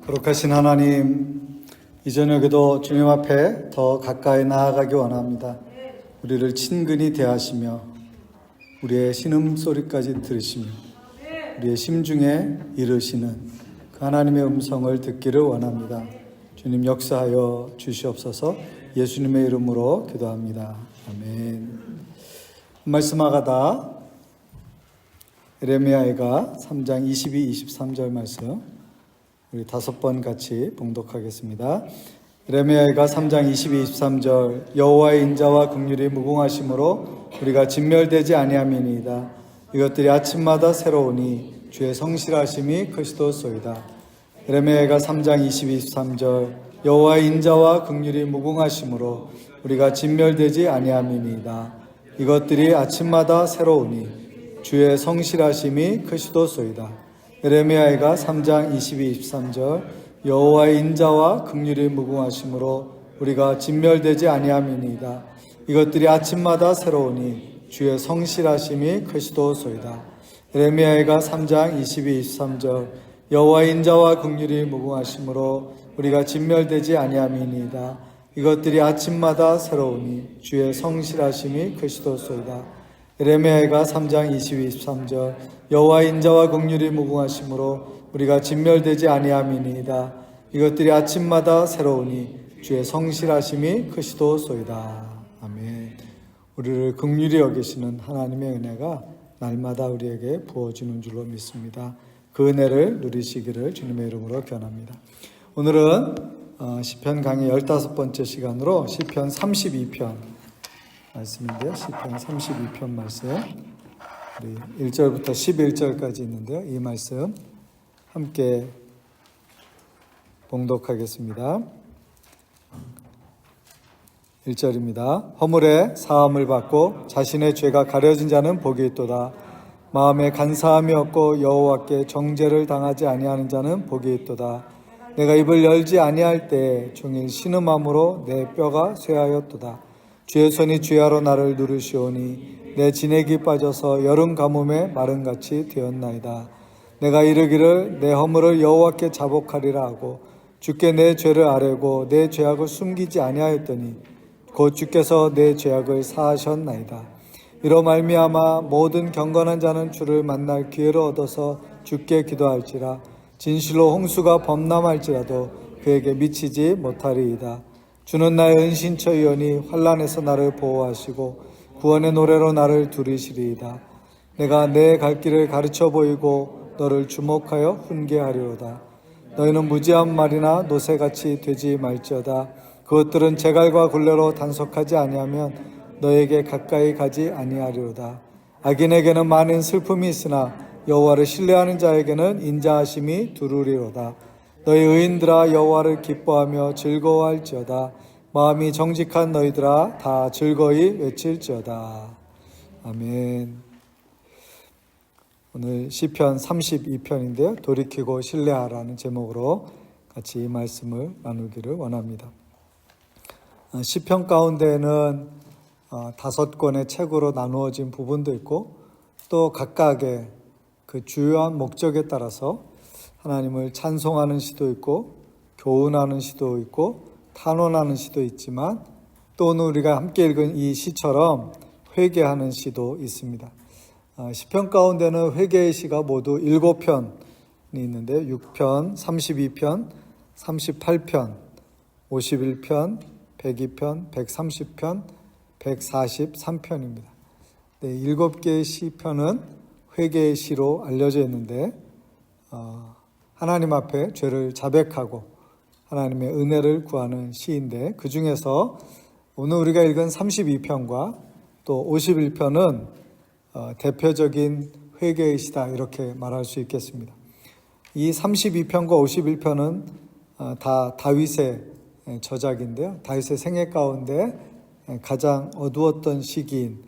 거룩하신 하나님, 이 저녁에도 주님 앞에 더 가까이 나아가기 원합니다. 우리를 친근히 대하시며 우리의 신음소리까지 들으시며 우리의 심중에 이르시는 그 하나님의 음성을 듣기를 원합니다. 주님 역사하여 주시옵소서. 예수님의 이름으로 기도합니다. 아멘. 말씀 하가다 에레미야가 3장 22, 23절 말씀 우리 5번 같이 봉독하겠습니다. 에레미야가 3장 22, 23절 여호와의 인자와 긍휼이 무궁하심으로 우리가 진멸되지 아니함이니이다. 이것들이 아침마다 새로우니 주의 성실하심이 크시도소이다. 에레미야가 3장 22, 23절 여호와의 인자와 긍휼이 무궁하심으로 우리가 진멸되지 아니함이니이다. 이것들이 아침마다 새로우니 주의 성실하심이 크시도소이다. 에레미야가 3장 22, 23절 여호와의 인자와 긍휼이 무궁하심으로 우리가 진멸되지 아니함이니이다. 이것들이 아침마다 새로우니 주의 성실하심이 크시도소이다. 에레미야가 3장 22, 23절 여호와의 인자와 긍휼이 무궁하심으로 우리가 진멸되지 아니함이니이다. 이것들이 아침마다 새로우니 주의 성실하심이 크시도소이다. 에레미야가 3장 22, 23절 여호와의 인자와 긍휼이 무궁하심으로 우리가 진멸되지 아니함이니이다. 이것들이 아침마다 새로우니 주의 성실하심이 크시도소이다. 아멘. 우리를 긍휼히 여기시는 하나님의 은혜가 날마다 우리에게 부어주는 줄로 믿습니다. 그 은혜를 누리시기를 주님의 이름으로 권합니다. 오늘은 시편 강의 15번째 시간으로 시편 32편 말씀인데요. 시편 32편 말씀 우리 1절부터 11절까지 있는데요. 이 말씀 함께 봉독하겠습니다. 1절입니다. 허물에 사함을 받고 자신의 죄가 가려진 자는 복이 있도다. 마음에 간사함이 없고 여호와께 정죄를 당하지 아니하는 자는 복이 있도다. 내가 입을 열지 아니할 때에 종일 신음함으로 내 뼈가 쇠하였도다. 주의 손이 주야로 나를 누르시오니 내 진액이 빠져서 여름 가뭄에 마른같이 되었나이다. 내가 이르기를 내 허물을 여호와께 자복하리라 하고 주께 내 죄를 아뢰고 내 죄악을 숨기지 아니하였더니 곧 주께서 내 죄악을 사하셨나이다. 이로 말미암아 모든 경건한 자는 주를 만날 기회를 얻어서 주께 기도할지라. 진실로 홍수가 범람할지라도 그에게 미치지 못하리이다. 주는 나의 은신처이오니 환난에서 나를 보호하시고 구원의 노래로 나를 두리시리이다. 내가 내 갈 길을 가르쳐 보이고 너를 주목하여 훈계하리로다. 너희는 무지한 말이나 노새같이 되지 말지어다. 그것들은 제갈과 굴레로 단속하지 아니하면 너에게 가까이 가지 아니하리로다. 악인에게는 많은 슬픔이 있으나 여호와를 신뢰하는 자에게는 인자하심이 두루리로다. 너희 의인들아 여호와를 기뻐하며 즐거워할지어다. 마음이 정직한 너희들아 다 즐거이 외칠지어다. 아멘. 오늘 시편 32편인데요. 돌이키고 신뢰하라는 제목으로 같이 이 말씀을 나누기를 원합니다. 시편 가운데는 5권의 책으로 나누어진 부분도 있고 또 각각의 그 주요한 목적에 따라서 하나님을 찬송하는 시도 있고 교훈하는 시도 있고 탄원하는 시도 있지만 또 오늘 우리가 함께 읽은 이 시처럼 회개하는 시도 있습니다. 시편 가운데는 회개의 시가 모두 7편이 있는데 6편, 32편, 38편, 51편, 102편, 130편, 143편입니다. 네, 7개의 시편은 회개의 시로 알려져 있는데 하나님 앞에 죄를 자백하고 하나님의 은혜를 구하는 시인데 그 중에서 오늘 우리가 읽은 32편과 또 51편은 대표적인 회개의 시다 이렇게 말할 수 있겠습니다. 이 32편과 51편은 다 다윗의 저작인데요. 다윗의 생애 가운데 가장 어두웠던 시기인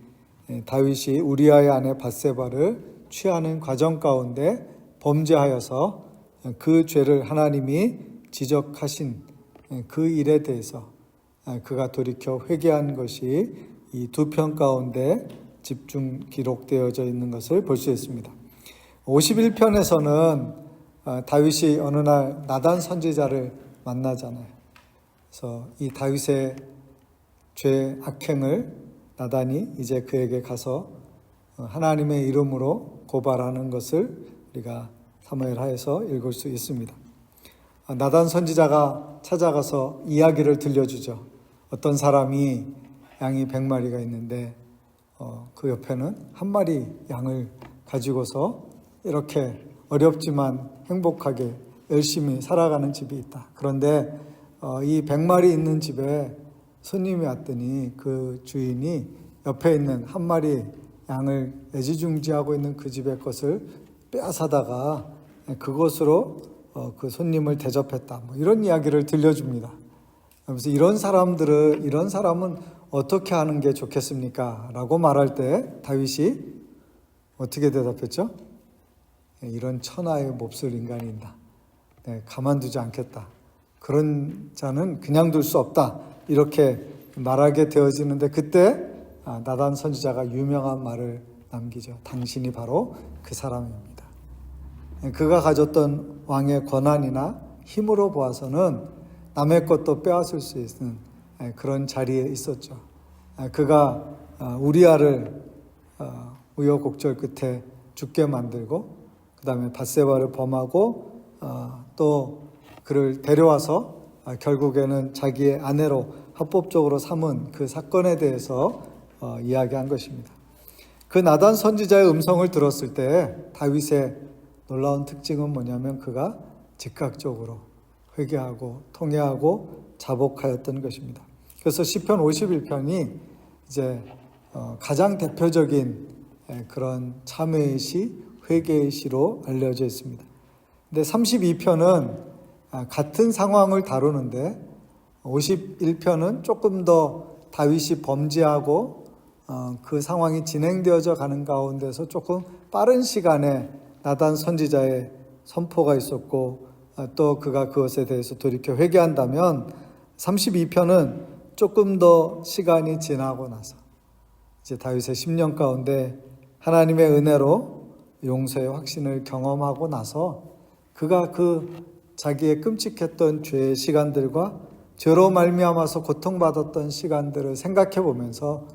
다윗이 우리아의 아내 밧세바를 취하는 과정 가운데 범죄하여서 그 죄를 하나님이 지적하신 그 일에 대해서 그가 돌이켜 회개한 것이 이 2편 가운데 집중 기록되어져 있는 것을 볼 수 있습니다. 51편에서는 다윗이 어느 날 나단 선지자를 만나잖아요. 그래서 이 다윗의 죄 악행을 나단이 이제 그에게 가서 하나님의 이름으로 고발하는 것을 우리가 사무엘하에서 읽을 수 있습니다. 나단 선지자가 찾아가서 이야기를 들려주죠. 어떤 사람이 양이 100마리가 있는데 그 옆에는 한 마리 양을 가지고서 이렇게 어렵지만 행복하게 열심히 살아가는 집이 있다. 그런데 이 100마리 있는 집에 손님이 왔더니 그 주인이 옆에 있는 한 마리 양을 애지중지하고 있는 그 집의 것을 빼앗아다가 그것으로 그 손님을 대접했다. 뭐 이런 이야기를 들려줍니다. 그래서 이런 사람은 어떻게 하는 게 좋겠습니까? 라고 말할 때 다윗이 어떻게 대답했죠? 이런 천하의 몹쓸 인간이다. 가만두지 않겠다. 그런 자는 그냥 둘 수 없다. 이렇게 말하게 되어지는데 그때 나단 선지자가 유명한 말을 남기죠. 당신이 바로 그 사람입니다. 그가 가졌던 왕의 권한이나 힘으로 보아서는 남의 것도 빼앗을 수 있는 그런 자리에 있었죠. 그가 우리아를 우여곡절 끝에 죽게 만들고 그 다음에 밧세바를 범하고 또 그를 데려와서 결국에는 자기의 아내로 합법적으로 삼은 그 사건에 대해서 이야기한 것입니다. 그 나단 선지자의 음성을 들었을 때 다윗의 놀라운 특징은 뭐냐면 그가 즉각적으로 회개하고 통회하고 자복하였던 것입니다. 그래서 시편 51편이 이제 가장 대표적인 그런 참회의 시, 회개의 시로 알려져 있습니다. 근데 32편은 같은 상황을 다루는데 51편은 조금 더 다윗이 범죄하고 그 상황이 진행되어져 가는 가운데서 조금 빠른 시간에 나단 선지자의 선포가 있었고 또 그가 그것에 대해서 돌이켜 회개한다면 32편은 조금 더 시간이 지나고 나서 이제 다윗의 10년 가운데 하나님의 은혜로 용서의 확신을 경험하고 나서 그가 그 자기의 끔찍했던 죄의 시간들과 죄로 말미암아서 고통받았던 시간들을 생각해 보면서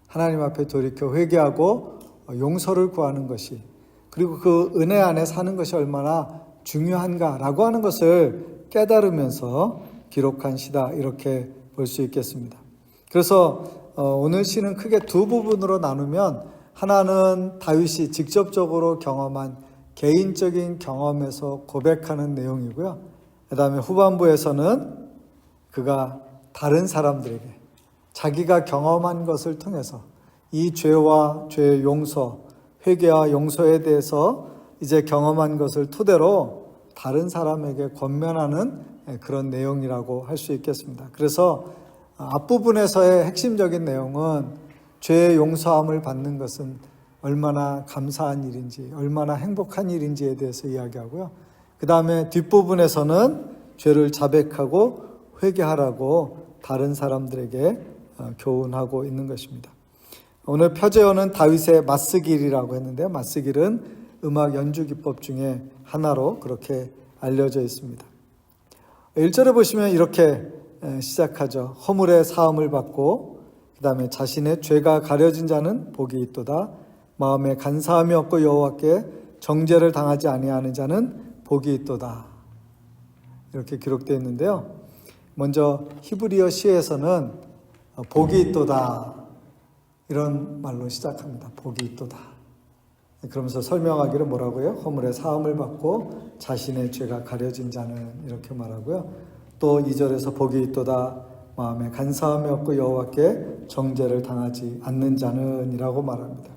하나님 앞에 돌이켜 회개하고 용서를 구하는 것이 그리고 그 은혜 안에 사는 것이 얼마나 중요한가라고 하는 것을 깨달으면서 기록한 시다 이렇게 볼 수 있겠습니다. 그래서 오늘 시는 크게 두 부분으로 나누면 하나는 다윗이 직접적으로 경험한 개인적인 경험에서 고백하는 내용이고요. 그 다음에 후반부에서는 그가 다른 사람들에게 자기가 경험한 것을 통해서 이 죄와 죄의 용서, 회개와 용서에 대해서 이제 경험한 것을 토대로 다른 사람에게 권면하는 그런 내용이라고 할 수 있겠습니다. 그래서 앞부분에서의 핵심적인 내용은 죄의 용서함을 받는 것은 얼마나 감사한 일인지, 얼마나 행복한 일인지에 대해서 이야기하고요. 그 다음에 뒷부분에서는 죄를 자백하고 회개하라고 다른 사람들에게 교훈하고 있는 것입니다. 오늘 표제어는 다윗의 맞쓰길이라고 했는데요. 맞쓰길은 음악 연주 기법 중에 하나로 그렇게 알려져 있습니다. 1절에 보시면 이렇게 시작하죠. 허물의 사함을 받고 그 다음에 자신의 죄가 가려진 자는 복이 있도다. 마음에 간사함이 없고 여호와께 정죄를 당하지 아니하는 자는 복이 있도다. 이렇게 기록되어 있는데요. 먼저 히브리어 시에서는 복이 있도다 이런 말로 시작합니다. 복이 있도다. 그러면서 설명하기를 뭐라고요? 허물의 사함을 받고 자신의 죄가 가려진 자는 이렇게 말하고요. 또 2절에서 복이 있도다. 마음에 간사함이 없고 여호와께 정죄를 당하지 않는 자는 이라고 말합니다.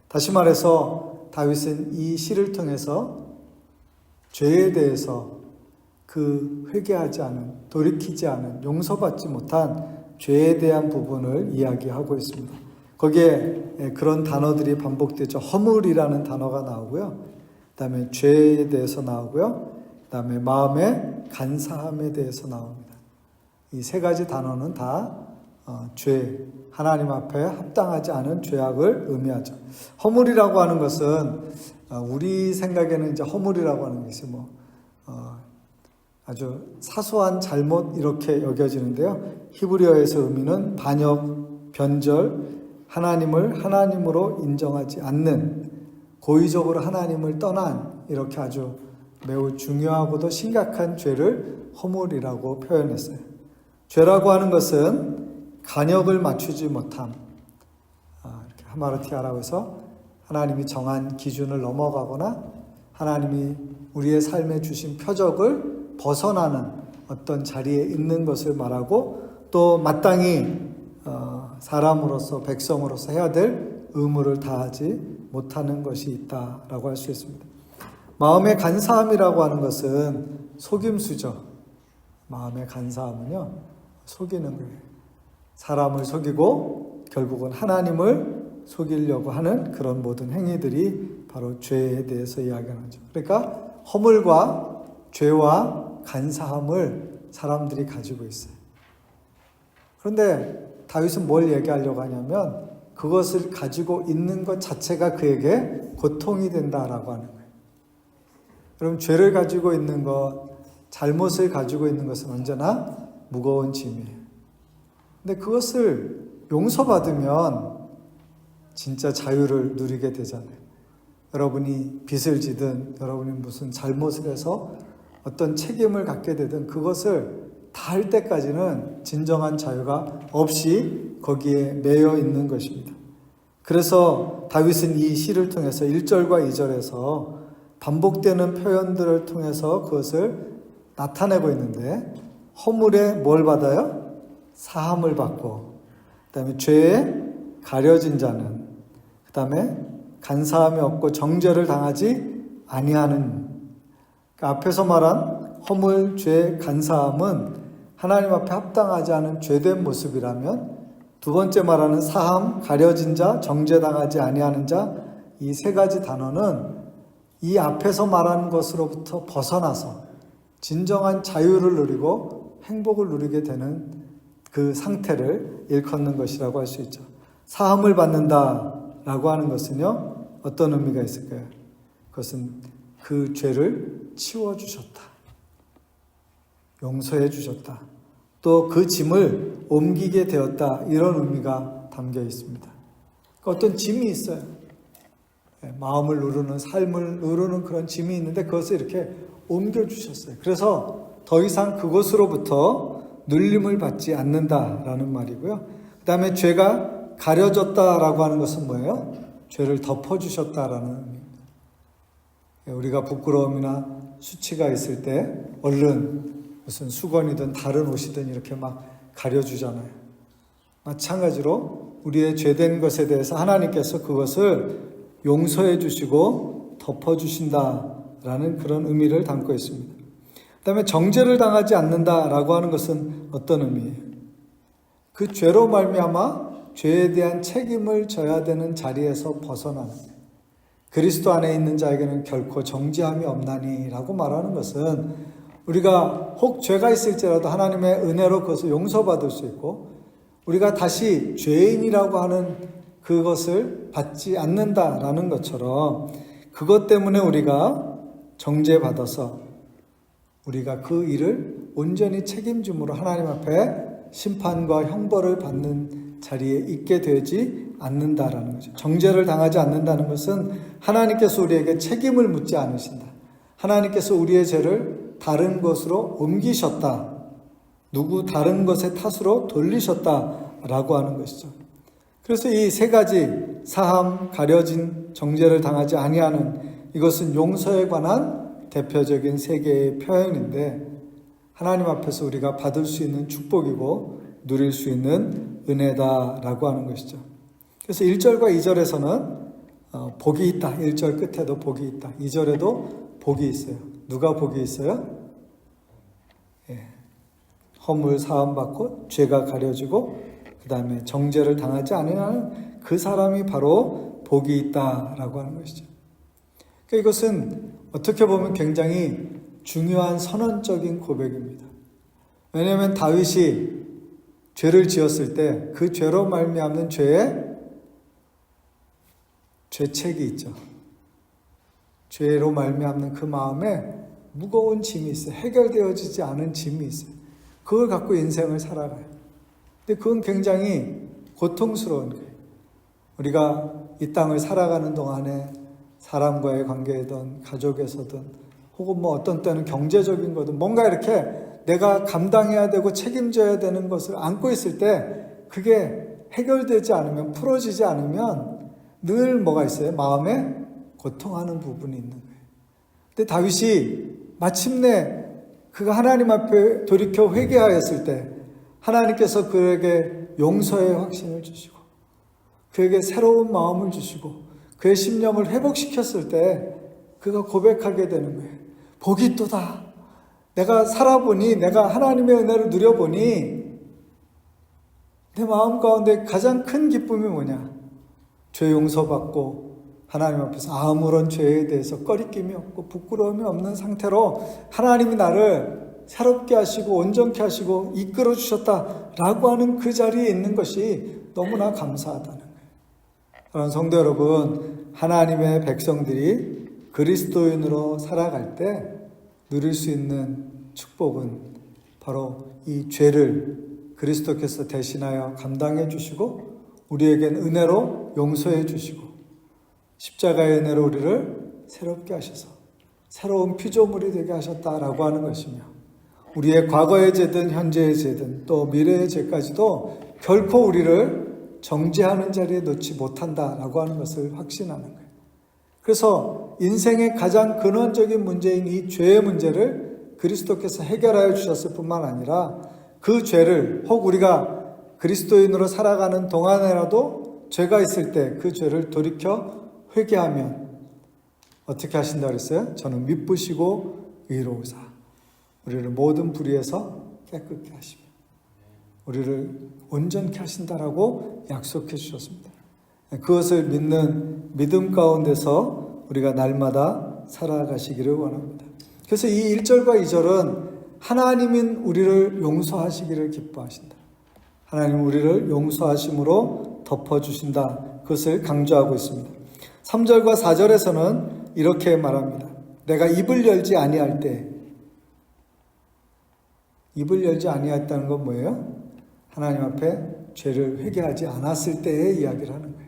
다시 말해서 다윗은 이 시를 통해서 죄에 대해서 그 회개하지 않은, 돌이키지 않은, 용서받지 못한 죄에 대한 부분을 이야기하고 있습니다. 거기에 그런 단어들이 반복되죠. 허물이라는 단어가 나오고요. 그 다음에 죄에 대해서 나오고요. 그 다음에 마음의 간사함에 대해서 나옵니다. 이 세 가지 단어는 다 죄, 하나님 앞에 합당하지 않은 죄악을 의미하죠. 허물이라고 하는 것은 우리 생각에는 이제 허물이라고 하는 것이 아주 사소한 잘못 이렇게 여겨지는데요. 히브리어에서 의미는 반역, 변절, 하나님을 하나님으로 인정하지 않는, 고의적으로 하나님을 떠난, 이렇게 아주 매우 중요하고도 심각한 죄를 허물이라고 표현했어요. 죄라고 하는 것은 간역을 맞추지 못함, 이렇게 하마르티아라고 해서 하나님이 정한 기준을 넘어가거나 하나님이 우리의 삶에 주신 표적을 벗어나는 어떤 자리에 있는 것을 말하고, 또 마땅히 사람으로서, 백성으로서 해야 될 의무를 다하지 못하는 것이 있다라고 할 수 있습니다. 마음의 간사함이라고 하는 것은 속임수죠. 마음의 간사함은요, 속이는 거예요. 사람을 속이고 결국은 하나님을 속이려고 하는 그런 모든 행위들이 바로 죄에 대해서 이야기하는 거죠. 그러니까 허물과 죄와 간사함을 사람들이 가지고 있어요. 그런데 다윗은 뭘 얘기하려고 하냐면 그것을 가지고 있는 것 자체가 그에게 고통이 된다라고 하는 거예요. 그럼 죄를 가지고 있는 것, 잘못을 가지고 있는 것은 언제나 무거운 짐이에요. 근데 그것을 용서받으면 진짜 자유를 누리게 되잖아요. 여러분이 빚을 지든 여러분이 무슨 잘못을 해서 어떤 책임을 갖게 되든 그것을 다 할 때까지는 진정한 자유가 없이 거기에 매여 있는 것입니다. 그래서 다윗은 이 시를 통해서 1절과 2절에서 반복되는 표현들을 통해서 그것을 나타내고 있는데, 허물에 뭘 받아요? 사함을 받고, 그 다음에 죄에 가려진 자는, 그 다음에 간사함이 없고 정죄를 당하지 아니하는. 그러니까 앞에서 말한 허물, 죄, 간사함은 하나님 앞에 합당하지 않은 죄된 모습이라면, 두 번째 말하는 사함, 가려진 자, 정죄당하지 아니하는 자, 이 세 가지 단어는 이 앞에서 말하는 것으로부터 벗어나서 진정한 자유를 누리고 행복을 누리게 되는 그 상태를 일컫는 것이라고 할 수 있죠. 사함을 받는다라고 하는 것은요, 어떤 의미가 있을까요? 그것은 그 죄를 치워주셨다, 용서해 주셨다, 또 그 짐을 옮기게 되었다, 이런 의미가 담겨 있습니다. 어떤 짐이 있어요. 마음을 누르는, 삶을 누르는 그런 짐이 있는데 그것을 이렇게 옮겨주셨어요. 그래서 더 이상 그것으로부터 눌림을 받지 않는다라는 말이고요. 그 다음에 죄가 가려졌다라고 하는 것은 뭐예요? 죄를 덮어주셨다라는 의미입니다. 우리가 부끄러움이나 수치가 있을 때 얼른 무슨 수건이든 다른 옷이든 이렇게 막 가려주잖아요. 마찬가지로 우리의 죄된 것에 대해서 하나님께서 그것을 용서해 주시고 덮어주신다라는 그런 의미를 담고 있습니다. 그 다음에 정죄를 당하지 않는다라고 하는 것은 어떤 의미예요? 그 죄로 말미암아 죄에 대한 책임을 져야 되는 자리에서 벗어나는, 그리스도 안에 있는 자에게는 결코 정죄함이 없나니라고 말하는 것은, 우리가 혹 죄가 있을지라도 하나님의 은혜로 그것을 용서받을 수 있고, 우리가 다시 죄인이라고 하는 그것을 받지 않는다라는 것처럼, 그것 때문에 우리가 정죄받아서 우리가 그 일을 온전히 책임짐으로 하나님 앞에 심판과 형벌을 받는 자리에 있게 되지 않는다라는 거죠. 정죄를 당하지 않는다는 것은 하나님께서 우리에게 책임을 묻지 않으신다, 하나님께서 우리의 죄를 다른 것으로 옮기셨다, 누구 다른 것의 탓으로 돌리셨다라고 하는 것이죠. 그래서 이 세 가지, 사함, 가려진, 정죄를 당하지 아니하는, 이것은 용서에 관한 대표적인 세 개의 표현인데, 하나님 앞에서 우리가 받을 수 있는 축복이고 누릴 수 있는 은혜다라고 하는 것이죠. 그래서 1절과 2절에서는 복이 있다, 1절 끝에도 복이 있다, 2절에도 복이 있어요. 누가 복이 있어요? 허물 사함받고 죄가 가려지고 그 다음에 정죄를 당하지 않으면 그 사람이 바로 복이 있다라고 하는 것이죠. 그러니까 이것은 어떻게 보면 굉장히 중요한 선언적인 고백입니다. 왜냐하면 다윗이 죄를 지었을 때 그 죄로 말미암는 죄에 죄책이 있죠. 죄로 말미암는 그 마음에 무거운 짐이 있어요. 해결되어지지 않은 짐이 있어요. 그걸 갖고 인생을 살아가요. 근데 그건 굉장히 고통스러운 거예요. 우리가 이 땅을 살아가는 동안에 사람과의 관계든 가족에서든 혹은 뭐 어떤 때는 경제적인 거든 뭔가 이렇게 내가 감당해야 되고 책임져야 되는 것을 안고 있을 때 그게 해결되지 않으면, 풀어지지 않으면 늘 뭐가 있어요? 마음에 고통하는 부분이 있는 거예요. 근데 다윗이 마침내 그가 하나님 앞에 돌이켜 회개하였을 때 하나님께서 그에게 용서의 확신을 주시고 그에게 새로운 마음을 주시고 그의 심령을 회복시켰을 때 그가 고백하게 되는 거예요. 복이 있도다. 내가 살아보니, 내가 하나님의 은혜를 누려보니 내 마음 가운데 가장 큰 기쁨이 뭐냐? 죄 용서받고 하나님 앞에서 아무런 죄에 대해서 꺼리낌이 없고 부끄러움이 없는 상태로 하나님이 나를 새롭게 하시고 온전케 하시고 이끌어 주셨다라고 하는 그 자리에 있는 것이 너무나 감사하다는 거예요. 그런 성도 여러분, 하나님의 백성들이 그리스도인으로 살아갈 때 누릴 수 있는 축복은 바로 이 죄를 그리스도께서 대신하여 감당해 주시고 우리에겐 은혜로 용서해 주시고 십자가의 은혜로 우리를 새롭게 하셔서 새로운 피조물이 되게 하셨다라고 하는 것이며 우리의 과거의 죄든 현재의 죄든 또 미래의 죄까지도 결코 우리를 정죄하는 자리에 놓지 못한다라고 하는 것을 확신하는 거예요. 그래서 인생의 가장 근원적인 문제인 이 죄의 문제를 그리스도께서 해결하여 주셨을 뿐만 아니라 그 죄를 혹 우리가 그리스도인으로 살아가는 동안에라도 죄가 있을 때 그 죄를 돌이켜 회개하면 어떻게 하신다고 그랬어요? 저는 미쁘시고 의로우사 우리를 모든 불의에서 깨끗게 하시며 우리를 온전케 하신다라고 약속해 주셨습니다. 그것을 믿는 믿음 가운데서 우리가 날마다 살아가시기를 원합니다. 그래서 이 1절과 2절은 하나님은 우리를 용서하시기를 기뻐하신다. 하나님은 우리를 용서하심으로 덮어주신다. 그것을 강조하고 있습니다. 3절과 4절에서는 이렇게 말합니다. 내가 입을 열지 아니할 때, 입을 열지 아니했다는 건 뭐예요? 하나님 앞에 죄를 회개하지 않았을 때의 이야기를 하는 거예요.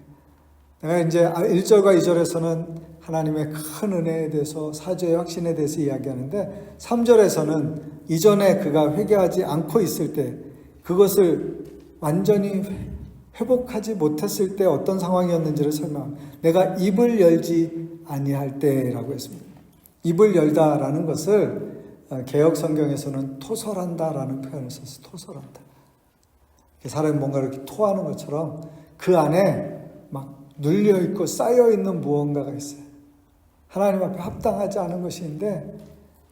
내가 이제 1절과 2절에서는 하나님의 큰 은혜에 대해서 사죄의 확신에 대해서 이야기하는데 3절에서는 이전에 그가 회개하지 않고 있을 때 그것을 완전히 회복하지 못했을 때 어떤 상황이었는지를 설명합니다. 내가 입을 열지 아니할 때라고 했습니다. 입을 열다라는 것을 개역 성경에서는 토설한다라는 표현을 썼어요. 토설한다. 사람이 뭔가 이렇게 토하는 것처럼 그 안에 막 눌려있고 쌓여있는 무언가가 있어요. 하나님 앞에 합당하지 않은 것인데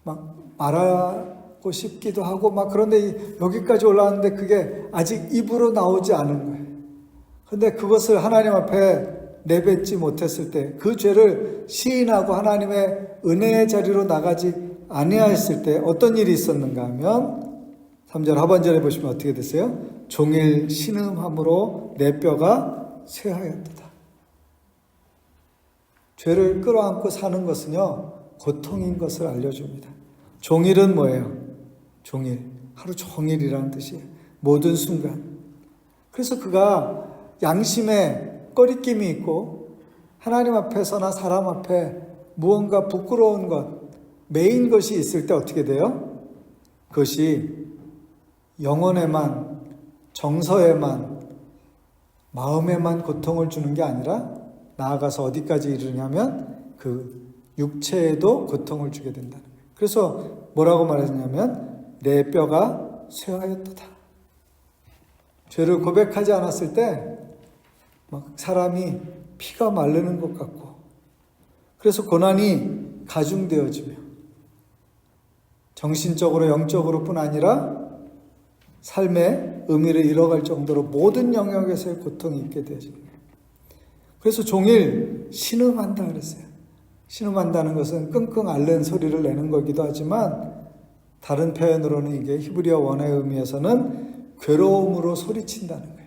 막 말하고 싶기도 하고 막 그런데 여기까지 올라왔는데 그게 아직 입으로 나오지 않은 거예요. 그런데 그것을 하나님 앞에 내뱉지 못했을 때 그 죄를 시인하고 하나님의 은혜의 자리로 나가지 아니하였을 때 어떤 일이 있었는가 하면 3절 하반절에 보시면 어떻게 됐어요? 종일 신음함으로 내 뼈가 쇠하였도다. 죄를 끌어안고 사는 것은요 고통인 것을 알려줍니다. 종일은 뭐예요? 종일, 하루 종일이라는 뜻이에요. 모든 순간. 그래서 그가 양심에 꺼리낌이 있고 하나님 앞에서나 사람 앞에 무언가 부끄러운 것, 매인 것이 있을 때 어떻게 돼요? 그것이 영혼에만, 정서에만, 마음에만 고통을 주는 게 아니라 나아가서 어디까지 이르냐면 그 육체에도 고통을 주게 된다는 거예요. 그래서 뭐라고 말했냐면 내 뼈가 쇠하였도다. 죄를 고백하지 않았을 때 막 사람이 피가 마르는 것 같고 그래서 고난이 가중되어지며 정신적으로 영적으로뿐 아니라 삶의 의미를 잃어갈 정도로 모든 영역에서의 고통이 있게 되어지는 거예요. 그래서 종일 신음한다 그랬어요. 신음한다는 것은 끙끙 앓는 소리를 내는 거기도 하지만 다른 표현으로는 이게 히브리어 원어의 의미에서는 괴로움으로 소리친다는 거예요.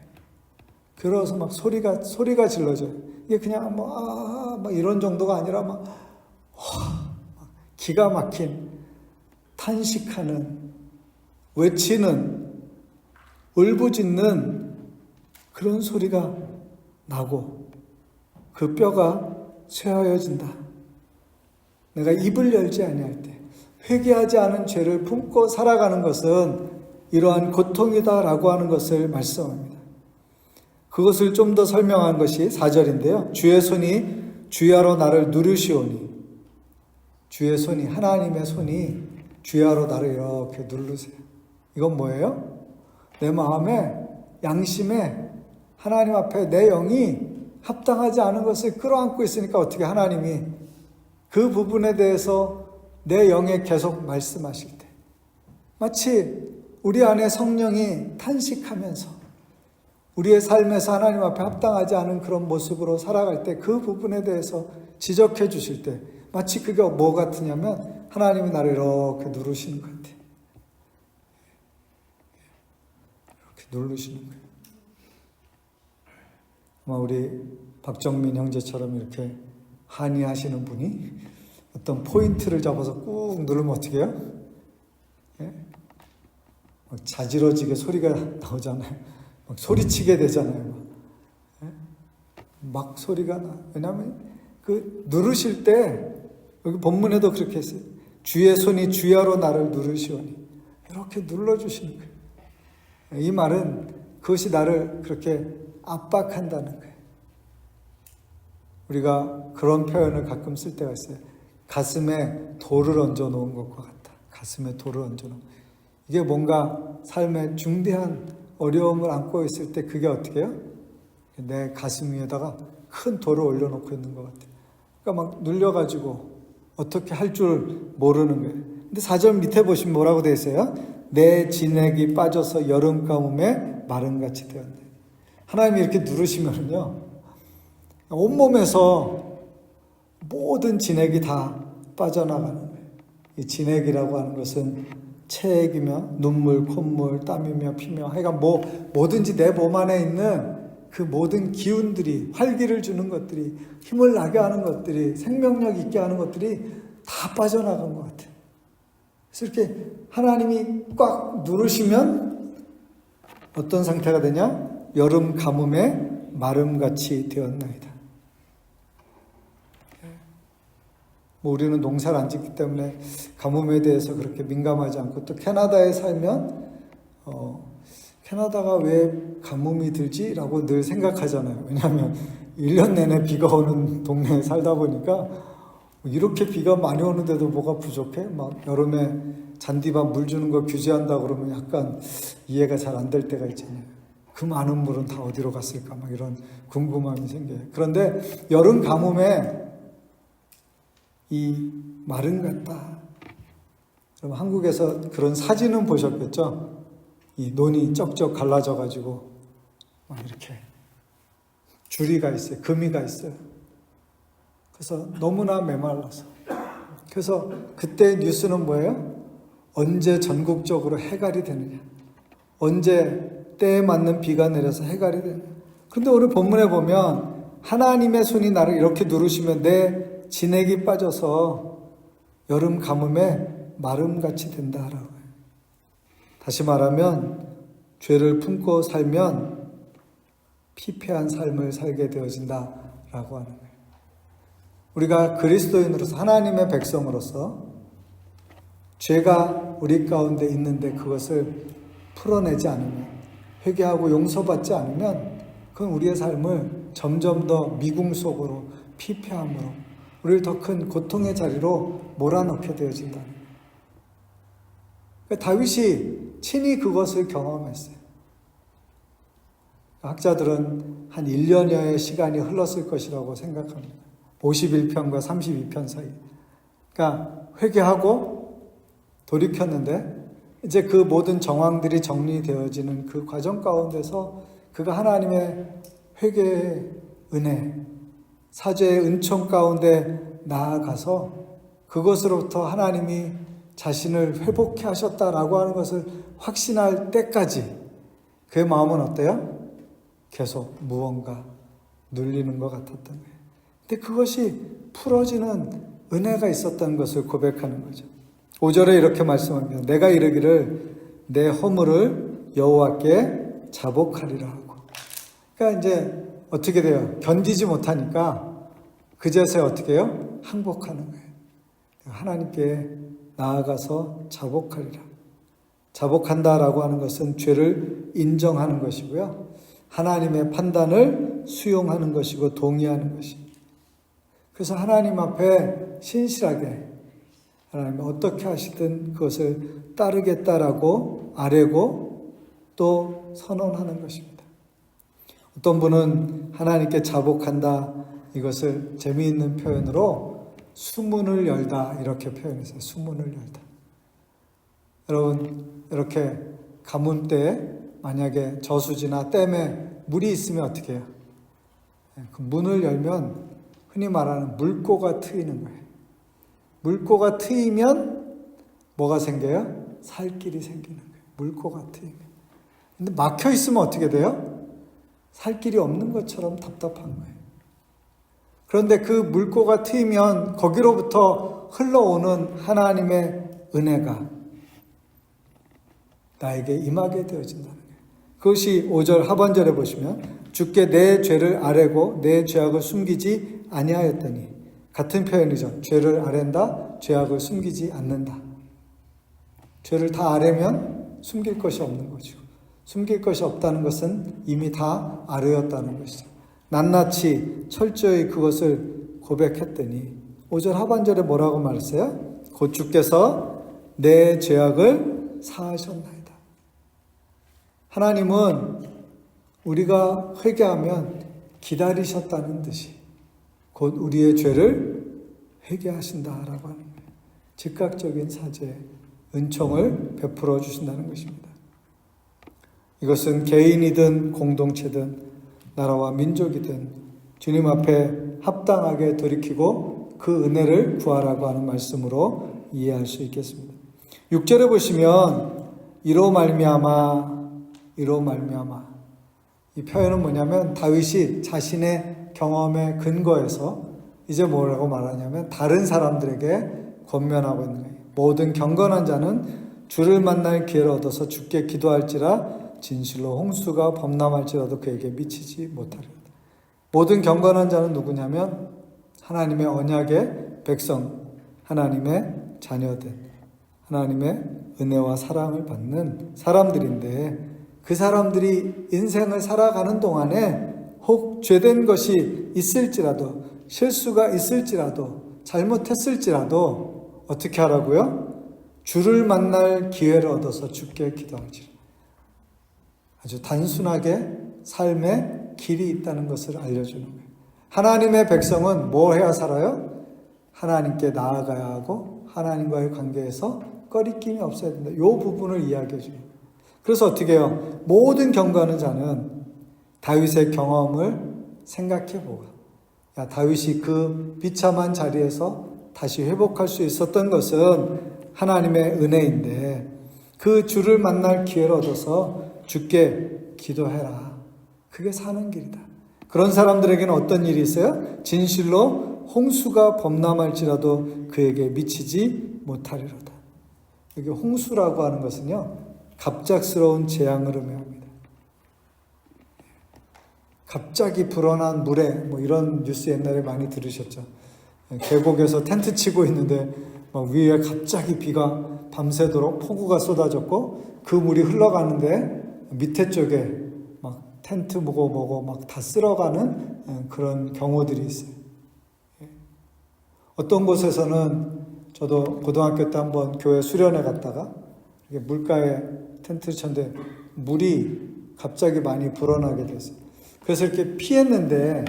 괴로워서 막 소리가 질러져요. 이게 그냥 막 이런 정도가 아니라 막 기가 막힌 탄식하는, 외치는, 울부짖는 그런 소리가 나고 그 뼈가 쇠하여진다. 내가 입을 열지 아니할 때, 회개하지 않은 죄를 품고 살아가는 것은 이러한 고통이다라고 하는 것을 말씀합니다. 그것을 좀 더 설명한 것이 4절인데요. 주의 손이 주야로 나를 누르시오니, 주의 손이, 하나님의 손이 주야로 나를 이렇게 누르세요. 이건 뭐예요? 내 마음에, 양심에 하나님 앞에 내 영이 합당하지 않은 것을 끌어안고 있으니까 어떻게 하나님이 그 부분에 대해서 내 영에 계속 말씀하실 때, 마치 우리 안에 성령이 탄식하면서 우리의 삶에서 하나님 앞에 합당하지 않은 그런 모습으로 살아갈 때 그 부분에 대해서 지적해 주실 때, 마치 그게 뭐 같으냐면 하나님이 나를 이렇게 누르시는 것 같아요. 이렇게 누르시는 거예요. 아마 우리 박정민 형제처럼 이렇게 한의하시는 분이 어떤 포인트를 잡아서 꾹 누르면 어떻게 해요? 예? 막 자지러지게 소리가 나오잖아요. 막 소리치게 되잖아요. 막. 예? 막 소리가 나. 왜냐하면 그 누르실 때, 여기 본문에도 그렇게 했어요. 주의 손이 주야로 나를 누르시오니, 이렇게 눌러주시는 거예요. 이 말은 그것이 나를 그렇게 압박한다는 거예요. 우리가 그런 표현을 가끔 쓸 때가 있어요. 가슴에 돌을 얹어 놓은 것과 같다. 가슴에 돌을 얹어 놓은. 이게 뭔가 삶에 중대한 어려움을 안고 있을 때 그게 어떻게 해요? 내 가슴 위에다가 큰 돌을 올려놓고 있는 것 같아요. 그러니까 막 눌려가지고 어떻게 할 줄 모르는 거예요. 근데 4절 밑에 보시면 뭐라고 되어 있어요? 내 진액이 빠져서 여름 가뭄에 마름같이 되었네. 하나님이 이렇게 누르시면은요, 온몸에서 모든 진액이 다 빠져나가는 거예요. 이 진액이라고 하는 것은 체액이며 눈물, 콧물, 땀이며 피며, 하여간 뭐든지 내 몸 안에 있는 그 모든 기운들이, 활기를 주는 것들이, 힘을 나게 하는 것들이, 생명력 있게 하는 것들이 다 빠져나간 것 같아요. 그래서 이렇게 하나님이 꽉 누르시면 어떤 상태가 되냐? 여름 가뭄에 마름같이 되었나이다. 뭐 우리는 농사를 안 짓기 때문에 가뭄에 대해서 그렇게 민감하지 않고, 또 캐나다에 살면 캐나다가 왜 가뭄이 들지? 라고 늘 생각하잖아요. 왜냐하면 1년 내내 비가 오는 동네에 살다 보니까 이렇게 비가 많이 오는데도 뭐가 부족해? 막 여름에 잔디밭 물 주는 거 규제한다 그러면 약간 이해가 잘 안 될 때가 있잖아요. 그 많은 물은 다 어디로 갔을까? 막 이런 궁금함이 생겨요. 그런데 여름 가뭄에 이 마름 같다. 그럼 한국에서 그런 사진은 보셨겠죠? 이 논이 쩍쩍 갈라져가지고 막 이렇게 주리가 있어요. 금이가 있어요. 그래서 너무나 메말라서. 그래서 그때 뉴스는 뭐예요? 언제 전국적으로 해갈이 되느냐? 언제 때에 맞는 비가 내려서 해갈이 되느냐? 그런데 오늘 본문에 보면 하나님의 손이 나를 이렇게 누르시면 내 진액이 빠져서 여름 가뭄에 마름같이 된다라고 해요. 다시 말하면 죄를 품고 살면 피폐한 삶을 살게 되어진다라고 하는 거예요. 우리가 그리스도인으로서, 하나님의 백성으로서 죄가 우리 가운데 있는데 그것을 풀어내지 않으면, 회개하고 용서받지 않으면 그건 우리의 삶을 점점 더 미궁 속으로, 피폐함으로, 우리를 더 큰 고통의 자리로 몰아넣게 되어진다는 거예요. 다윗이 친히 그것을 경험했어요. 학자들은 한 1년여의 시간이 흘렀을 것이라고 생각합니다. 51편과 32편 사이. 그러니까 회개하고 돌이켰는데 이제 그 모든 정황들이 정리되어지는 그 과정 가운데서 그가 하나님의 회개의 은혜, 사죄의 은총 가운데 나아가서 그것으로부터 하나님이 자신을 회복해 하셨다라고 하는 것을 확신할 때까지 그의 마음은 어때요? 계속 무언가 눌리는 것 같았던 거예요. 근데 그것이 풀어지는 은혜가 있었다는 것을 고백하는 거죠. 5절에 이렇게 말씀합니다. 내가 이르기를 내 허물을 여호와께 자복하리라 하고. 그러니까 이제 어떻게 돼요? 견디지 못하니까 그제서야 어떻게 해요? 항복하는 거예요. 하나님께 나아가서 자복하리라. 자복한다라고 하는 것은 죄를 인정하는 것이고요. 하나님의 판단을 수용하는 것이고 동의하는 것입니다. 그래서 하나님 앞에 신실하게 하나님 어떻게 하시든 그것을 따르겠다라고 아뢰고 또 선언하는 것입니다. 어떤 분은 하나님께 자복한다 이것을 재미있는 표현으로 수문을 열다 이렇게 표현했어요. 수문을 열다. 여러분 이렇게 가뭄때에 만약에 저수지나 댐에 물이 있으면 어떻게 해요? 그 문을 열면 흔히 말하는 물꼬가 트이는 거예요. 물꼬가 트이면 뭐가 생겨요? 살 길이 생기는 거예요. 물꼬가 트이면. 근데 막혀 있으면 어떻게 돼요? 살 길이 없는 것처럼 답답한 거예요. 그런데 그 물꼬가 트이면 거기로부터 흘러오는 하나님의 은혜가 나에게 임하게 되어진다는 거예요. 그것이 5절 하반절에 보시면 주께 내 죄를 아뢰고 내 죄악을 숨기지 아니하였더니 같은 표현이죠. 죄를 아랜다, 죄악을 숨기지 않는다. 죄를 다 아뢰면 숨길 것이 없는 거죠. 숨길 것이 없다는 것은 이미 다 아뢰었다는 것이죠. 낱낱이 철저히 그것을 고백했더니 5절 하반절에 뭐라고 말했어요? 곧 주께서 내 죄악을 사하셨나이다. 하나님은 우리가 회개하면 기다리셨다는 듯이 곧 우리의 죄를 회개하신다라고 하는 거예요. 즉각적인 사죄, 은총을 베풀어 주신다는 것입니다. 이것은 개인이든 공동체든 나라와 민족이든 주님 앞에 합당하게 돌이키고 그 은혜를 구하라고 하는 말씀으로 이해할 수 있겠습니다. 6절에 보시면 이로 말미암아 이 표현은 뭐냐면 다윗이 자신의 경험의 근거에서 이제 뭐라고 말하냐면 다른 사람들에게 권면하고 있는 거예요. 모든 경건한 자는 주를 만날 기회를 얻어서 주께 기도할지라 진실로 홍수가 범람할지라도 그에게 미치지 못하리로다. 모든 경건한 자는 누구냐면 하나님의 언약의 백성, 하나님의 자녀들, 하나님의 은혜와 사랑을 받는 사람들인데 그 사람들이 인생을 살아가는 동안에 혹 죄된 것이 있을지라도 실수가 있을지라도 잘못했을지라도 어떻게 하라고요? 주를 만날 기회를 얻어서 주께 기도할지라. 아주 단순하게 삶의 길이 있다는 것을 알려주는 거예요. 하나님의 백성은 뭘 해야 살아요? 하나님께 나아가야 하고 하나님과의 관계에서 꺼리낌이 없어야 된다. 이 부분을 이야기해 줘요. 그래서 어떻게 해요? 모든 경건한 자는 다윗의 경험을 생각해 보고 다윗이 그 비참한 자리에서 다시 회복할 수 있었던 것은 하나님의 은혜인데 그 주를 만날 기회를 얻어서 주께 기도해라. 그게 사는 길이다. 그런 사람들에게는 어떤 일이 있어요? 진실로 홍수가 범람할지라도 그에게 미치지 못하리로다. 여기 홍수라고 하는 것은요, 갑작스러운 재앙을 의미합니다. 갑자기 불어난 물에 이런 뉴스 옛날에 많이 들으셨죠. 계곡에서 텐트 치고 있는데 막 위에 갑자기 비가 밤새도록 폭우가 쏟아졌고 그 물이 흘러가는데 밑에 쪽에 막 텐트 뭐고 막 다 쓸어가는 그런 경우들이 있어요. 어떤 곳에서는 저도 고등학교 때 한번 교회 수련회 갔다가 물가에 텐트를 쳤는데 물이 갑자기 많이 불어나게 됐어요. 그래서 이렇게 피했는데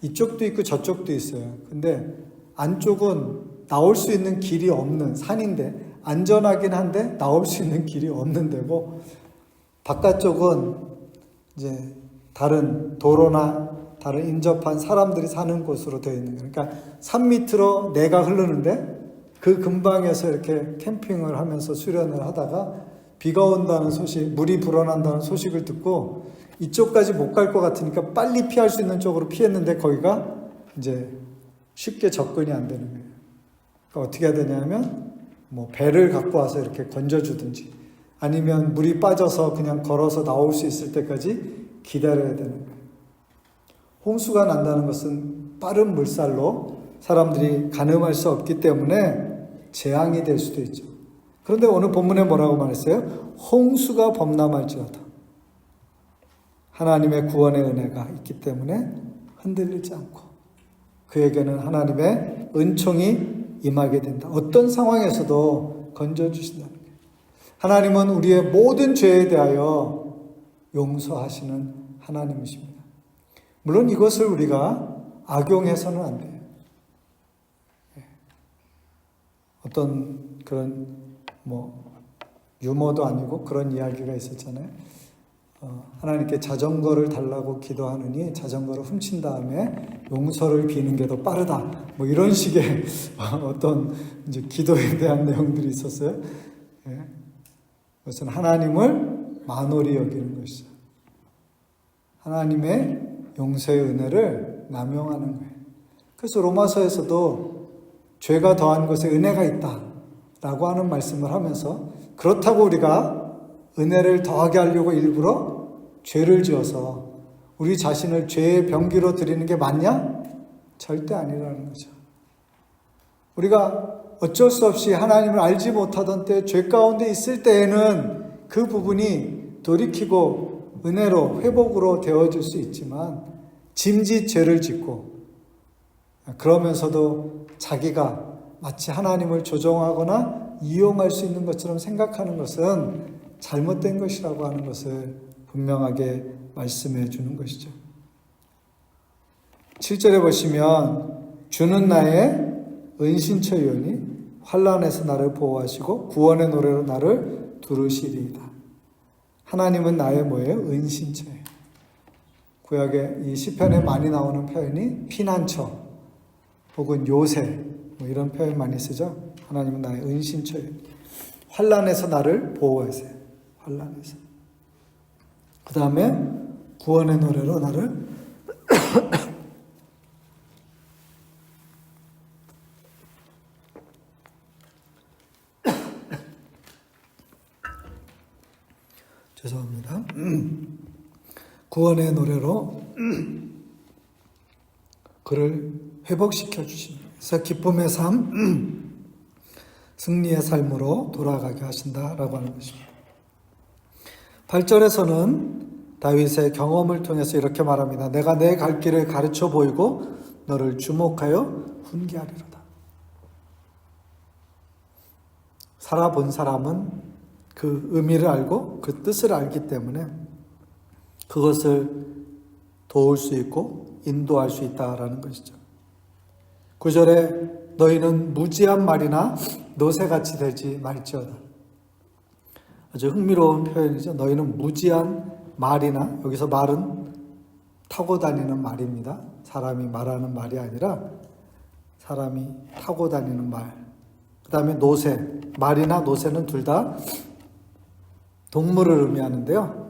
이쪽도 있고 저쪽도 있어요. 근데 안쪽은 나올 수 있는 길이 없는 산인데 안전하긴 한데 나올 수 있는 길이 없는 데고 바깥쪽은 이제 다른 도로나 다른 인접한 사람들이 사는 곳으로 되어 있는 거예요. 그러니까 산 밑으로 내가 흐르는데 그 근방에서 이렇게 캠핑을 하면서 수련을 하다가 비가 온다는 소식, 물이 불어난다는 소식을 듣고 이쪽까지 못 갈 것 같으니까 빨리 피할 수 있는 쪽으로 피했는데 거기가 이제 쉽게 접근이 안 되는 거예요. 그러니까 어떻게 해야 되냐면 뭐 배를 갖고 와서 이렇게 건져주든지 아니면 물이 빠져서 그냥 걸어서 나올 수 있을 때까지 기다려야 되는 거예요. 홍수가 난다는 것은 빠른 물살로 사람들이 가늠할 수 없기 때문에 재앙이 될 수도 있죠. 그런데 오늘 본문에 뭐라고 말했어요? 홍수가 범람할지어다. 하나님의 구원의 은혜가 있기 때문에 흔들리지 않고 그에게는 하나님의 은총이 임하게 된다. 어떤 상황에서도 건져주신다는 거예요. 하나님은 우리의 모든 죄에 대하여 용서하시는 하나님이십니다. 물론 이것을 우리가 악용해서는 안 돼요. 어떤 그런 유머도 아니고 그런 이야기가 있었잖아요. 하나님께 자전거를 달라고 기도하느니 자전거를 훔친 다음에 용서를 비는 게 더 빠르다. 이런 식의 어떤 이제 기도에 대한 내용들이 있었어요. 그것은 하나님을 만홀히 여기는 것이죠. 하나님의 용서의 은혜를 남용하는 거예요. 그래서 로마서에서도 죄가 더한 것에 은혜가 있다라고 하는 말씀을 하면서 그렇다고 우리가 은혜를 더하게 하려고 일부러 죄를 지어서 우리 자신을 죄의 병기로 드리는 게 맞냐? 절대 아니라는 거죠. 우리가 어쩔 수 없이 하나님을 알지 못하던 때 죄 가운데 있을 때에는 그 부분이 돌이키고 은혜로 회복으로 되어질 수 있지만 짐짓 죄를 짓고 그러면서도 자기가 마치 하나님을 조종하거나 이용할 수 있는 것처럼 생각하는 것은 잘못된 것이라고 하는 것을 분명하게 말씀해 주는 것이죠. 7절에 보시면 주는 나의 은신처이오니 환난에서 나를 보호하시고 구원의 노래로 나를 두르시리이다. 하나님은 나의 뭐예요? 은신처예요. 구약에 이 시편에 많이 나오는 표현이 피난처 혹은 요새 이런 표현 많이 쓰죠. 하나님은 나의 은신처예요. 환난에서 나를 보호하세요. 환난에서. 그 다음에 구원의 노래로 나를 죄송합니다. 구원의 노래로 그를 회복시켜 주십니다. 그래서 기쁨의 삶, 승리의 삶으로 돌아가게 하신다라고 하는 것입니다. 8절에서는 다윗의 경험을 통해서 이렇게 말합니다. 내가 내 갈 길을 가르쳐 보이고 너를 주목하여 훈계하리로다. 살아본 사람은 그 의미를 알고 그 뜻을 알기 때문에 그것을 도울 수 있고 인도할 수 있다라는 것이죠. 9절에 너희는 무지한 말이나 노새같이 되지 말지어다. 아주 흥미로운 표현이죠. 너희는 무지한 말이나, 여기서 말은 타고 다니는 말입니다. 사람이 말하는 말이 아니라 사람이 타고 다니는 말. 그 다음에 노새, 말이나 노새는 둘 다 동물을 의미하는데요.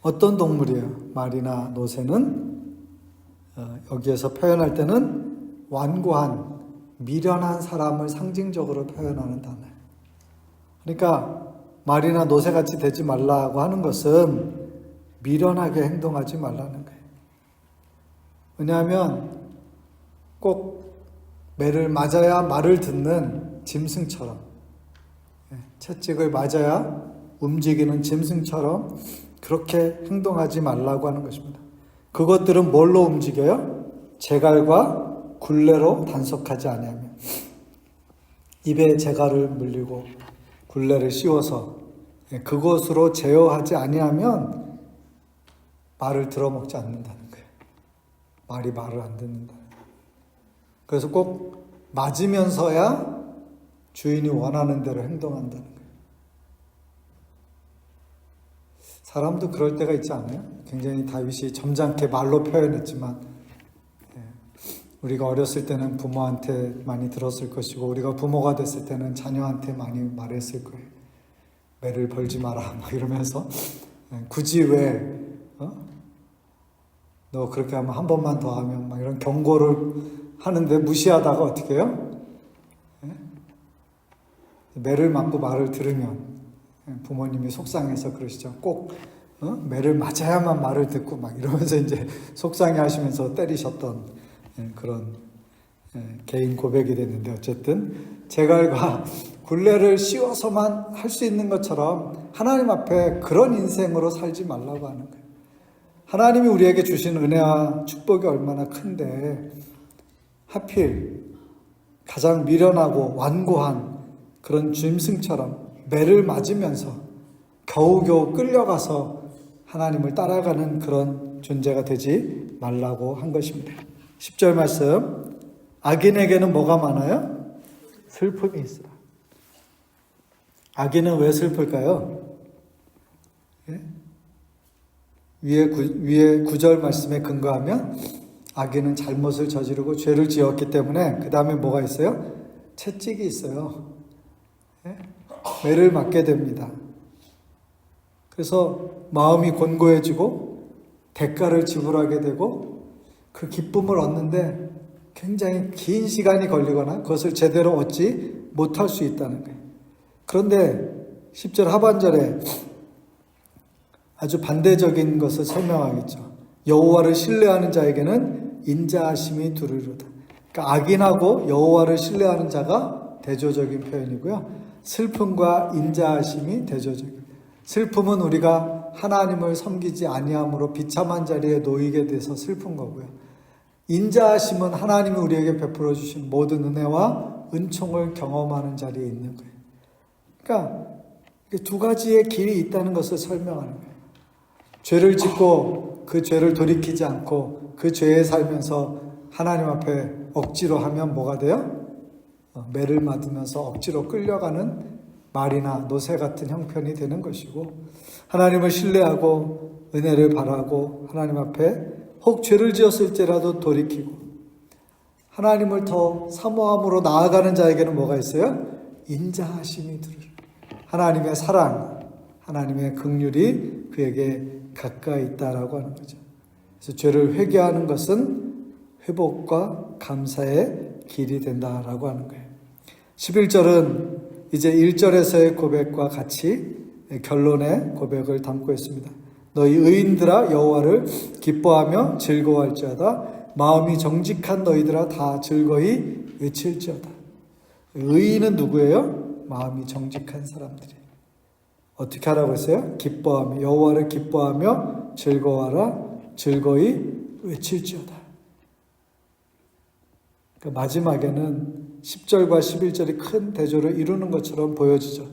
어떤 동물이에요? 말이나 노새는 여기에서 표현할 때는 완고한, 미련한 사람을 상징적으로 표현하는 단어예요. 그러니까 말이나 노새같이 되지 말라고 하는 것은 미련하게 행동하지 말라는 거예요. 왜냐하면 꼭 매를 맞아야 말을 듣는 짐승처럼, 채찍을 맞아야 움직이는 짐승처럼 그렇게 행동하지 말라고 하는 것입니다. 그것들은 뭘로 움직여요? 제갈과 굴레로 단속하지 아니하며 입에 제갈을 물리고 굴레를 씌워서 그것으로 제어하지 아니하면 말을 들어먹지 않는다는 거예요. 말이 말을 안 듣는다. 그래서 꼭 맞으면서야 주인이 원하는 대로 행동한다는 거예요. 사람도 그럴 때가 있지 않아요? 굉장히 다윗이 점잖게 말로 표현했지만 우리가 어렸을 때는 부모한테 많이 들었을 것이고 우리가 부모가 됐을 때는 자녀한테 많이 말했을 거예요. 매를 벌지 마라 막 이러면서 굳이 왜 너 그렇게 하면 한 번만 더 하면 막 이런 경고를 하는데 무시하다가 어떻게 해요? 매를 맞고 말을 들으면 부모님이 속상해서 그러시죠. 꼭 매를 맞아야만 말을 듣고 막 이러면서 이제 속상해 하시면서 때리셨던 그런 개인 고백이 됐는데, 어쨌든 제갈과 굴레를 씌워서만 할 수 있는 것처럼 하나님 앞에 그런 인생으로 살지 말라고 하는 거예요. 하나님이 우리에게 주신 은혜와 축복이 얼마나 큰데 하필 가장 미련하고 완고한 그런 짐승처럼 매를 맞으면서 겨우겨우 끌려가서 하나님을 따라가는 그런 존재가 되지 말라고 한 것입니다. 10절 말씀, 악인에게는 뭐가 많아요? 슬픔이 있으라. 악인은 왜 슬플까요? 위에 9절 말씀에 근거하면 악인은 잘못을 저지르고 죄를 지었기 때문에 그 다음에 뭐가 있어요? 채찍이 있어요. 매를 맞게 됩니다. 그래서 마음이 곤고해지고 대가를 지불하게 되고 그 기쁨을 얻는데 굉장히 긴 시간이 걸리거나 그것을 제대로 얻지 못할 수 있다는 거예요. 그런데 10절 하반절에 아주 반대적인 것을 설명하겠죠. 여호와를 신뢰하는 자에게는 인자하심이 두루루다. 그러니까 악인하고 여호와를 신뢰하는 자가 대조적인 표현이고요. 슬픔과 인자하심이 대조적이에요. 슬픔은 우리가 하나님을 섬기지 아니함으로 비참한 자리에 놓이게 돼서 슬픈 거고요. 인자하심은 하나님이 우리에게 베풀어 주신 모든 은혜와 은총을 경험하는 자리에 있는 거예요. 그러니까 두 가지의 길이 있다는 것을 설명하는 거예요. 죄를 짓고 그 죄를 돌이키지 않고 그 죄에 살면서 하나님 앞에 억지로 하면 뭐가 돼요? 매를 맞으면서 억지로 끌려가는 말이나 노새 같은 형편이 되는 것이고, 하나님을 신뢰하고 은혜를 바라고 하나님 앞에 혹 죄를 지었을지라도 돌이키고 하나님을 더 사모함으로 나아가는 자에게는 뭐가 있어요? 인자하심이 들어요. 하나님의 사랑, 하나님의 긍휼이 그에게 가까이 있다라고 하는 거죠. 그래서 죄를 회개하는 것은 회복과 감사의 길이 된다라고 하는 거예요. 11절은 이제 1절에서의 고백과 같이 결론의 고백을 담고 있습니다. 너희 의인들아 여호와를 기뻐하며 즐거워할지어다. 마음이 정직한 너희들아 다 즐거이 외칠지어다. 의인은 누구예요? 마음이 정직한 사람들이. 어떻게 하라고 했어요? 기뻐하며, 여호와를 기뻐하며 즐거워하라. 즐거이 외칠지어다. 그러니까 마지막에는 10절과 11절이 큰 대조를 이루는 것처럼 보여지죠.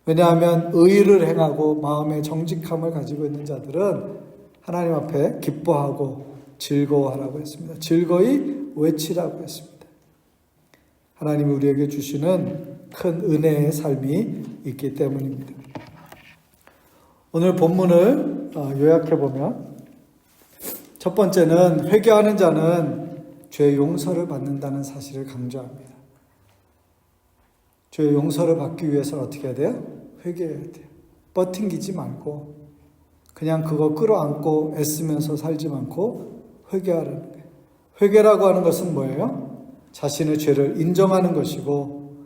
왜냐하면 의의를 행하고 마음의 정직함을 가지고 있는 자들은 하나님 앞에 기뻐하고 즐거워하라고 했습니다. 즐거이 외치라고 했습니다. 하나님이 우리에게 주시는 큰 은혜의 삶이 있기 때문입니다. 오늘 본문을 요약해보면, 첫 번째는 회개하는 자는 죄 용서를 받는다는 사실을 강조합니다. 죄 용서를 받기 위해서는 어떻게 해야 돼요? 회개해야 돼요. 버팅기지 말고 그냥 그거 끌어안고 애쓰면서 살지 않고 회개하라는 거예요. 회개라고 하는 것은 뭐예요? 자신의 죄를 인정하는 것이고,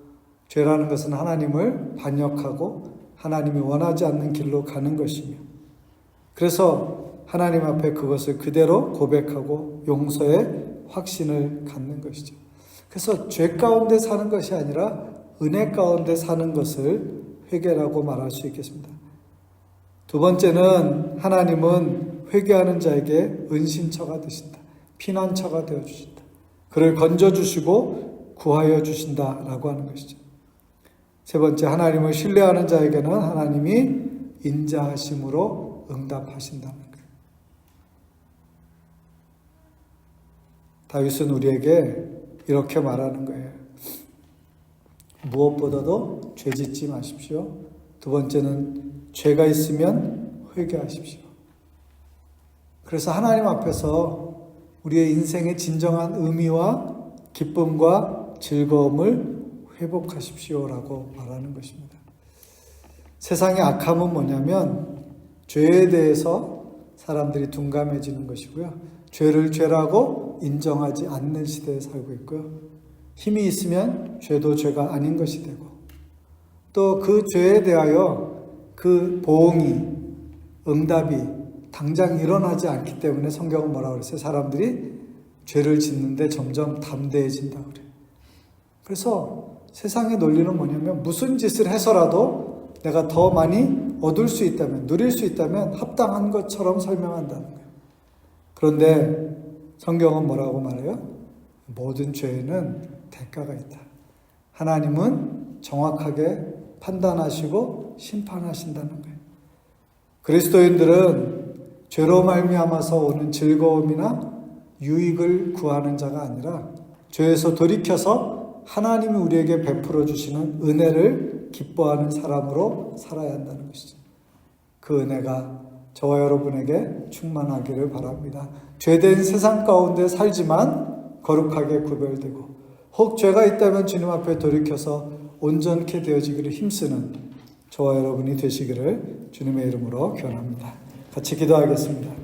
죄라는 것은 하나님을 반역하고 하나님이 원하지 않는 길로 가는 것이며, 그래서 하나님 앞에 그것을 그대로 고백하고 용서의 확신을 갖는 것이죠. 그래서 죄 가운데 사는 것이 아니라 은혜 가운데 사는 것을 회개라고 말할 수 있겠습니다. 두 번째는 하나님은 회개하는 자에게 은신처가 되신다. 피난처가 되어주신다. 그를 건져주시고 구하여 주신다라고 하는 것이죠. 세 번째, 하나님을 신뢰하는 자에게는 하나님이 인자하심으로 응답하신다는 거예요. 다윗은 우리에게 이렇게 말하는 거예요. 무엇보다도 죄 짓지 마십시오. 두 번째는 죄가 있으면 회개하십시오. 그래서 하나님 앞에서 우리의 인생의 진정한 의미와 기쁨과 즐거움을 회복하십시오라고 말하는 것입니다. 세상의 악함은 뭐냐면 죄에 대해서 사람들이 둔감해지는 것이고요. 죄를 죄라고 인정하지 않는 시대에 살고 있고요. 힘이 있으면 죄도 죄가 아닌 것이 되고, 또 그 죄에 대하여 그 보응이, 응답이 당장 일어나지 않기 때문에 성경은 뭐라고 그랬어요? 사람들이 죄를 짓는데 점점 담대해진다고 그래요. 그래서 세상의 논리는 뭐냐면, 무슨 짓을 해서라도 내가 더 많이 얻을 수 있다면, 누릴 수 있다면 합당한 것처럼 설명한다는 거예요. 그런데 성경은 뭐라고 말해요? 모든 죄에는 대가가 있다. 하나님은 정확하게 판단하시고 심판하신다는 거예요. 그리스도인들은 죄로 말미암아서 오는 즐거움이나 유익을 구하는 자가 아니라 죄에서 돌이켜서 하나님이 우리에게 베풀어 주시는 은혜를 기뻐하는 사람으로 살아야 한다는 것이죠. 그 은혜가 저와 여러분에게 충만하기를 바랍니다. 죄된 세상 가운데 살지만 거룩하게 구별되고, 혹 죄가 있다면 주님 앞에 돌이켜서 온전케 되어지기를 힘쓰는 저와 여러분이 되시기를 주님의 이름으로 기원합니다. 같이 기도하겠습니다.